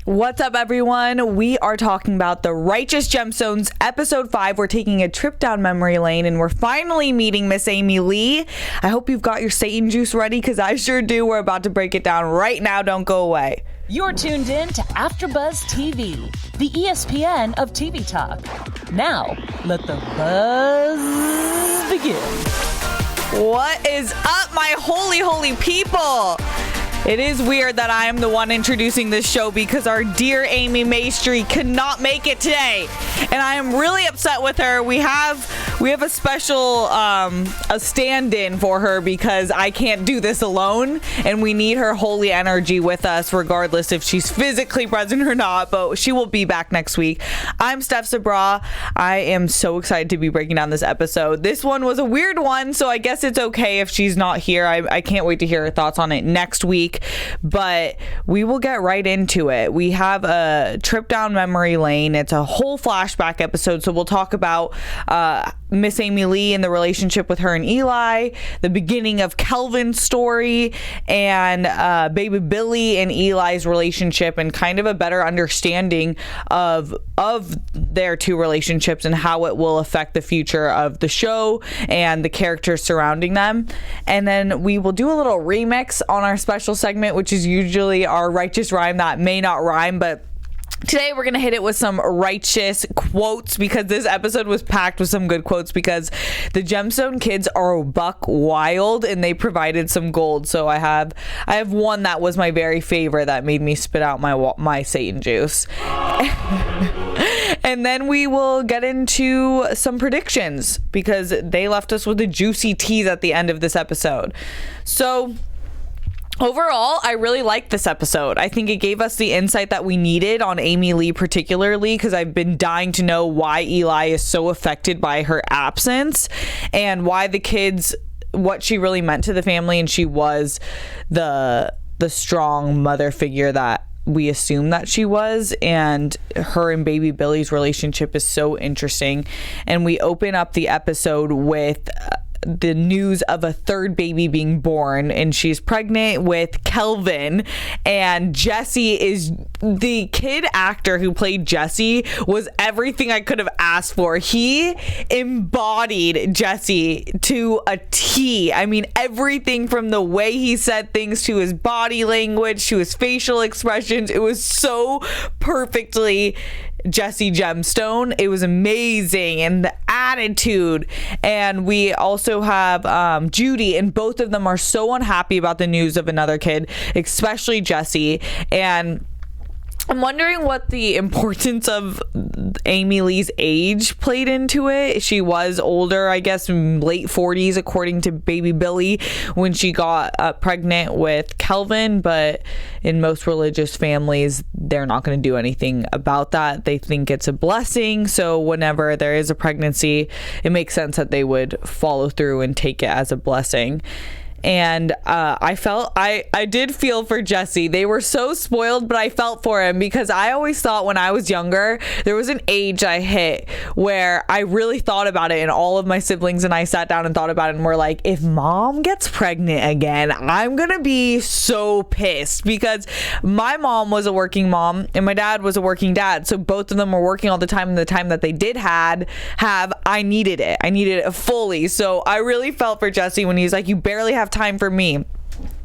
What's up, everyone? We are talking about the Righteous Gemstones, episode 5. We're taking a trip down memory lane, and we're finally meeting Miss Amiee Leigh. I hope you've got your Satan juice ready, because I sure do. We're about to break it down right now. Don't go away. You're tuned in to AfterBuzz TV, the ESPN of TV talk. Now, let the buzz begin. What is up, my holy people? It is weird that I am the one introducing this show because our dear Amiee Maestri could not make it today, and I am really upset with her. We have a special a stand-in for her because I can't do this alone, and we need her holy energy with us regardless if she's physically present or not, but she will be back next week. I'm Steph Sabraw. I am so excited to be breaking down this episode. This one was a weird one, so I guess it's okay if she's not here. I can't wait to hear her thoughts on it next week. But we will get right into it. We have a trip down memory lane. It's a whole flashback episode, so we'll talk about Miss Amiee Leigh and the relationship with her and Eli, the beginning of Kelvin's story, and baby Billy and Eli's relationship, and kind of a better understanding of their two relationships and how it will affect the future of the show and the characters surrounding them. And then we will do a little remix on our special segment, which is usually our righteous rhyme that may not rhyme, but today we're going to hit it with some righteous quotes because this episode was packed with some good quotes because the Gemstone kids are buck wild and they provided some gold. So I have one that was my very favorite that made me spit out my Satan juice. And then we will get into some predictions because they left us with a juicy tease at the end of this episode. So overall, I really liked this episode. I think it gave us the insight that we needed on Amiee Leigh particularly, because I've been dying to know why Eli is so affected by her absence and why the kids, what she really meant to the family, and she was the strong mother figure that we assume that she was, and her and baby Billy's relationship is so interesting. And we open up the episode with the news of a third baby being born, and she's pregnant with Kelvin, and Jesse is the kid actor who played Jesse was everything I could have asked for. He embodied Jesse to a T. I mean, everything from the way he said things to his body language to his facial expressions, it was so perfectly Jesse Gemstone. It was amazing, and the attitude. And we also have Judy, and both of them are so unhappy about the news of another kid, especially Jesse. And I'm wondering what the importance of Amiee Leigh's age played into it. She was older, I guess, late 40s, according to baby Billy, when she got pregnant with Kelvin. But in most religious families, they're not going to do anything about that. They think it's a blessing. So whenever there is a pregnancy, it makes sense that they would follow through and take it as a blessing. And I did feel for Jesse. They were so spoiled, but I felt for him because I always thought when I was younger, there was an age I hit where I really thought about it, and all of my siblings and I sat down and thought about it, and we're like, if mom gets pregnant again, I'm gonna be so pissed, because my mom was a working mom and my dad was a working dad, so both of them were working all the time, and the time that they did have, I needed it fully. So I really felt for Jesse when he's like, you barely have time for me.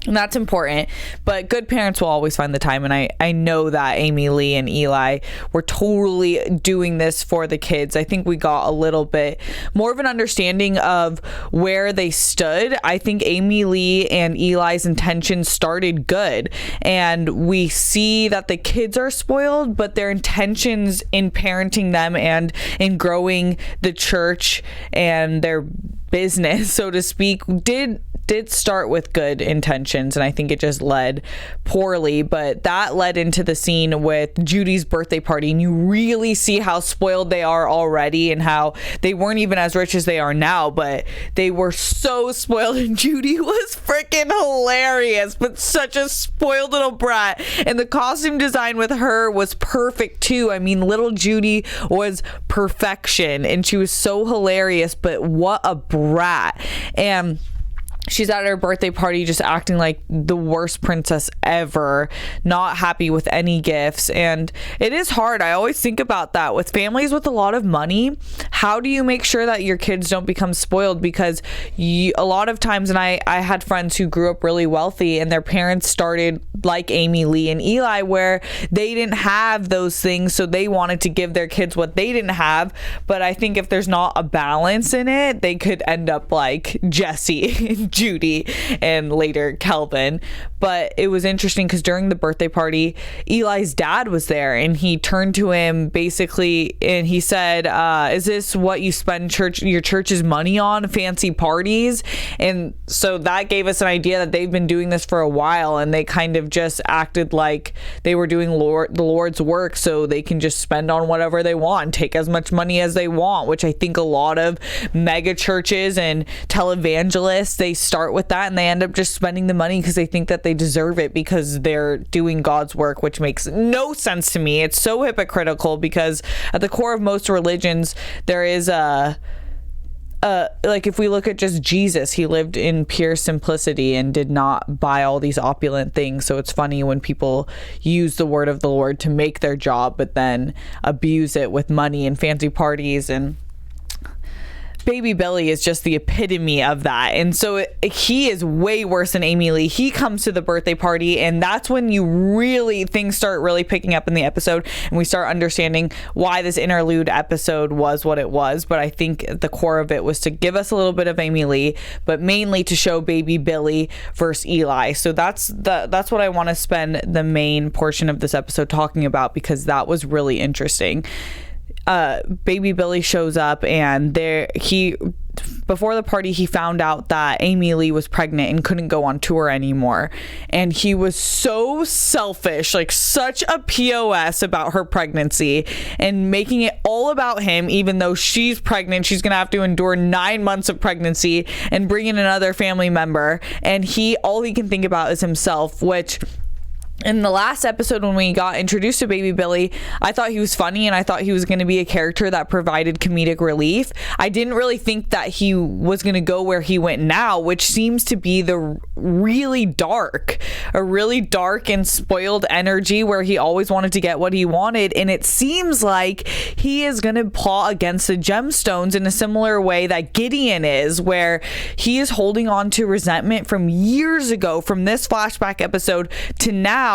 And that's important, but good parents will always find the time, and I know that Amiee Leigh and Eli were totally doing this for the kids. I think we got a little bit more of an understanding of where they stood. I think Amiee Leigh and Eli's intentions started good, and we see that the kids are spoiled, but their intentions in parenting them and in growing the church and their business, so to speak, did start with good intentions, and I think it just led poorly. But that led into the scene with Judy's birthday party, and you really see how spoiled they are already, and how they weren't even as rich as they are now, but they were so spoiled. And Judy was freaking hilarious, but such a spoiled little brat, and the costume design with her was perfect too. I mean, little Judy was perfection, and she was so hilarious, but what a brat. And she's at her birthday party just acting like the worst princess ever, not happy with any gifts. And it is hard. I always think about that with families with a lot of money. How do you make sure that your kids don't become spoiled? Because a lot of times, and I had friends who grew up really wealthy and their parents started like Amiee Leigh and Eli, where they didn't have those things, so they wanted to give their kids what they didn't have. But I think if there's not a balance in it, they could end up like Jesse, Judy, and later Kelvin. But it was interesting because during the birthday party, Eli's dad was there, and he turned to him basically and he said, is this what you spend your church's money on, fancy parties? And so that gave us an idea that they've been doing this for a while, and they kind of just acted like they were doing the Lord's work, so they can just spend on whatever they want, take as much money as they want, which I think a lot of mega churches and televangelists, they start with that and they end up just spending the money because they think that they deserve it because they're doing God's work, which makes no sense to me. It's so hypocritical because at the core of most religions, there is like if we look at just Jesus, he lived in pure simplicity and did not buy all these opulent things. So it's funny when people use the word of the Lord to make their job, but then abuse it with money and fancy parties. And Baby Billy is just the epitome of that. And so he is way worse than Amiee Leigh. He comes to the birthday party, and that's when things start really picking up in the episode, and we start understanding why this interlude episode was what it was. But I think the core of it was to give us a little bit of Amiee Leigh, but mainly to show Baby Billy versus Eli. So that's what I want to spend the main portion of this episode talking about, because that was really interesting. Baby Billy shows up, and before the party, he found out that Amiee Leigh was pregnant and couldn't go on tour anymore. And he was so selfish, like such a POS about her pregnancy and making it all about him, even though she's pregnant. She's going to have to endure 9 months of pregnancy and bring in another family member. And all he can think about is himself, which in the last episode, when we got introduced to Baby Billy, I thought he was funny, and I thought he was going to be a character that provided comedic relief. I didn't really think that he was going to go where he went now, which seems to be a really dark and spoiled energy where he always wanted to get what he wanted. And it seems like he is going to paw against the gemstones in a similar way that Gideon is, where he is holding on to resentment from years ago, from this flashback episode to now,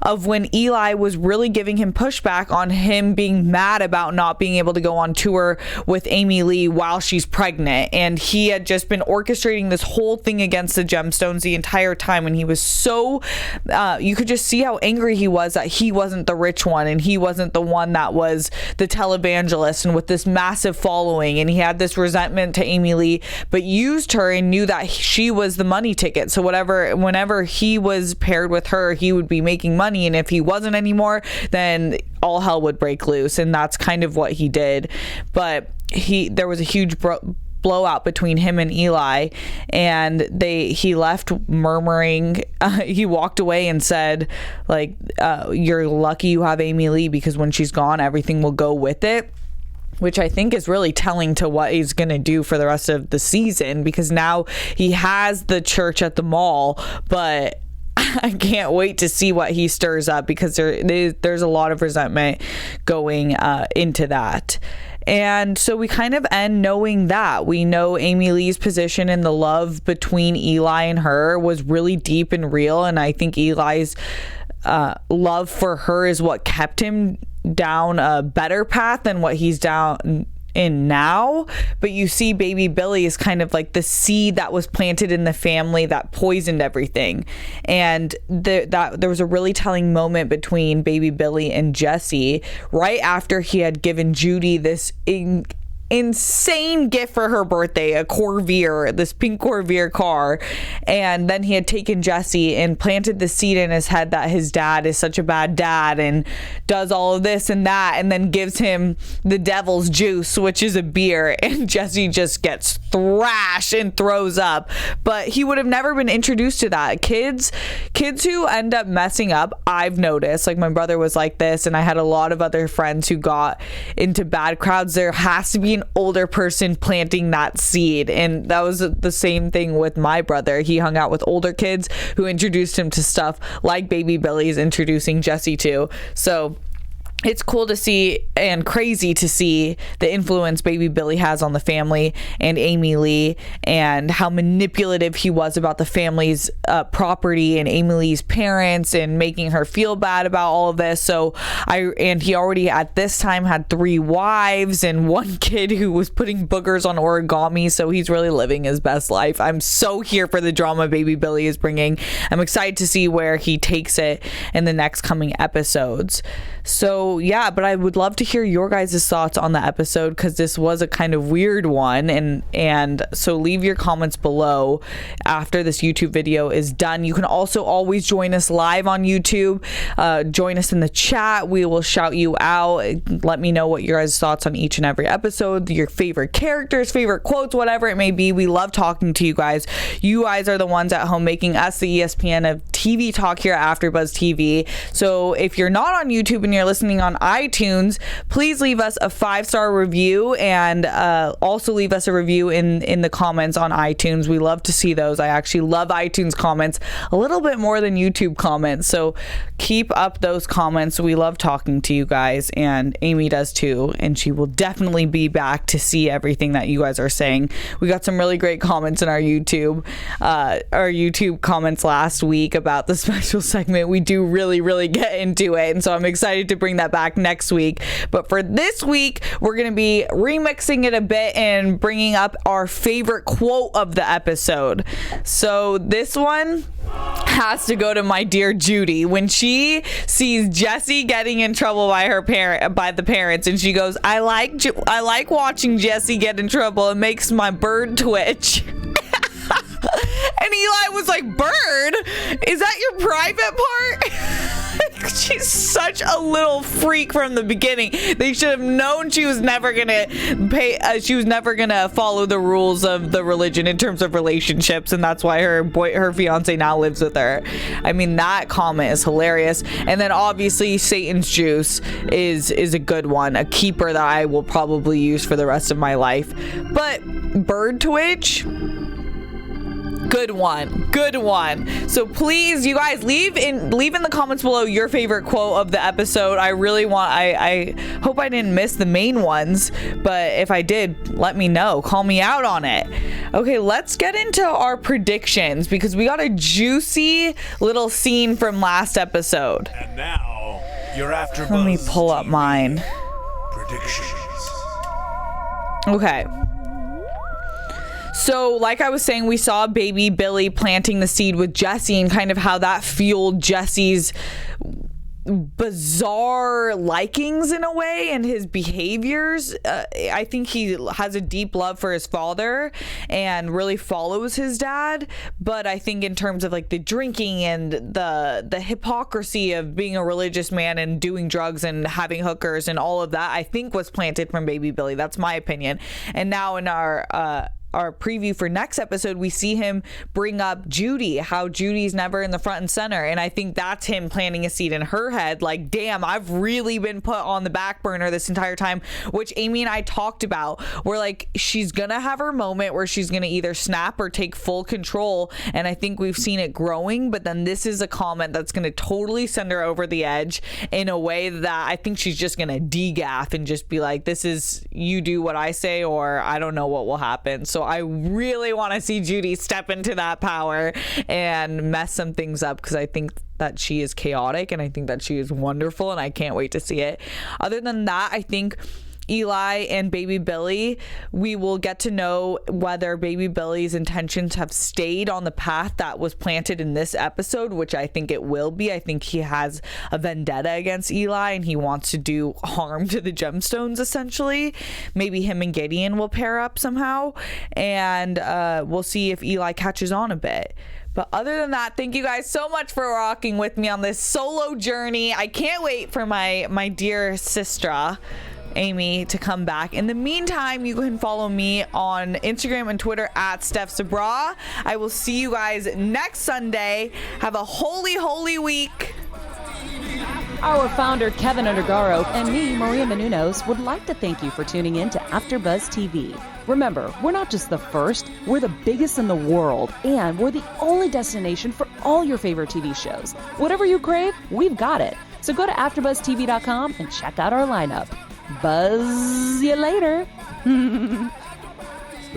of when Eli was really giving him pushback on him being mad about not being able to go on tour with Amiee Leigh while she's pregnant. And he had just been orchestrating this whole thing against the gemstones the entire time. And he was so you could just see how angry he was that he wasn't the rich one, and he wasn't the one that was the televangelist and with this massive following. And he had this resentment to Amiee Leigh, but used her and knew that she was the money ticket. So whenever he was paired with her, he would be making money, and if he wasn't anymore, then all hell would break loose. And that's kind of what he did. But there was a huge blowout between him and Eli, and he left murmuring. He walked away and said, like, you're lucky you have Amiee Leigh, because when she's gone, everything will go with it. Which I think is really telling to what he's going to do for the rest of the season, because now he has the church at the mall, but I can't wait to see what he stirs up, because there's a lot of resentment going into that. And so we kind of end knowing that. We know Amiee Leigh's position and the love between Eli and her was really deep and real. And I think Eli's love for her is what kept him down a better path than what he's down in now. But you see Baby Billy is kind of like the seed that was planted in the family that poisoned everything. And there was a really telling moment between Baby Billy and Jesse right after he had given Judy this insane gift for her birthday, a Corvair, this pink Corvair car. And then he had taken Jesse and planted the seed in his head that his dad is such a bad dad and does all of this and that, and then gives him the devil's juice, which is a beer, and Jesse just gets thrashed and throws up. But he would have never been introduced to that. Kids who end up messing up, I've noticed, like my brother was like this, and I had a lot of other friends who got into bad crowds. There has to be an an older person planting that seed. And that was the same thing with my brother. He hung out with older kids who introduced him to stuff like Baby Billy's introducing Jesse to. So it's cool to see and crazy to see the influence Baby Billy has on the family and Amiee Leigh, and how manipulative he was about the family's property and Amiee Leigh's parents, and making her feel bad about all of this. So he already at this time had 3 wives and 1 kid who was putting boogers on origami. So he's really living his best life. I'm so here for the drama Baby Billy is bringing. I'm excited to see where he takes it in the next coming episodes. So yeah, but I would love to hear your guys' thoughts on the episode, because this was a kind of weird one, and so leave your comments below after this YouTube video is done. You can also always join us live on YouTube. Join us in the chat. We will shout you out. Let me know what your guys' thoughts on each and every episode, your favorite characters, favorite quotes, whatever it may be. We love talking to you guys. You guys are the ones at home making us the ESPN of TV talk here at AfterBuzz TV. So if you're not on YouTube and you're listening on iTunes, please leave us a 5-star review, and also leave us a review in the comments on iTunes. We love to see those. I actually love iTunes comments a little bit more than YouTube comments, so keep up those comments. We love talking to you guys, and Amiee does too, and she will definitely be back to see everything that you guys are saying. We got some really great comments in our YouTube comments last week about the special segment. We do really get into it, and so I'm excited to bring that back next week. But for this week, we're going to be remixing it a bit and bringing up our favorite quote of the episode. So this one has to go to my dear Judy when she sees Jesse getting in trouble by the parents, and she goes, I like watching Jesse get in trouble. It makes my bird twitch. And Eli was like, bird? Is that your private part? She's such a little freak from the beginning. They should have known she was never gonna follow the rules of the religion in terms of relationships, and that's why her fiance now lives with her. I mean, that comment is hilarious. And then obviously Satan's juice is a good one, a keeper that I will probably use for the rest of my life. But bird twitch, good one. So please, you guys, leave in the comments below your favorite quote of the episode. I hope I didn't miss the main ones, but if I did, let me know. Call me out on it. Okay, let's get into our predictions, because we got a juicy little scene from last episode. And now, your AfterBuzz. Let me pull up mine. Predictions. Okay. So like I was saying, we saw Baby Billy planting the seed with Jesse, and kind of how that fueled Jesse's bizarre likings in a way, and his behaviors. I think he has a deep love for his father and really follows his dad, but I think in terms of like the drinking and the hypocrisy of being a religious man and doing drugs and having hookers and all of that, I think was planted from Baby Billy. That's my opinion. And now in our preview for next episode, we see him bring up Judy, how Judy's never in the front and center, and I think that's him planting a seed in her head, like, damn, I've really been put on the back burner this entire time, which Amiee and I talked about. We're like, she's gonna have her moment where she's gonna either snap or take full control, and I think we've seen it growing, but then this is a comment that's gonna totally send her over the edge in a way that I think she's just gonna degaff and just be like, this is, you do what I say, or I don't know what will happen. So I really want to see Judy step into that power and mess some things up, because I think that she is chaotic, and I think that she is wonderful, and I can't wait to see it. Other than that, I think Eli and Baby Billy, we will get to know whether Baby Billy's intentions have stayed on the path that was planted in this episode, which I think it will be. I think he has a vendetta against Eli, and he wants to do harm to the Gemstones, essentially. Maybe him and Gideon will pair up somehow, and we'll see if Eli catches on a bit. But other than that, thank you guys so much for rocking with me on this solo journey. I can't wait for my dear sister Amiee to come back. In the meantime, you can follow me on Instagram and Twitter at Steph Sabraw. I will see you guys next Sunday. Have a holy week. Our founder, Kevin Undergaro, and me, Maria Menounos, would like to thank you for tuning in to AfterBuzz TV. Remember, we're not just the first, we're the biggest in the world, and we're the only destination for all your favorite TV shows. Whatever you crave, we've got it. So go to AfterBuzzTV.com and check out our lineup. Buzz you later. The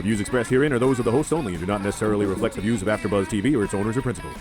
views expressed herein are those of the hosts only and do not necessarily reflect the views of AfterBuzz TV or its owners or principals.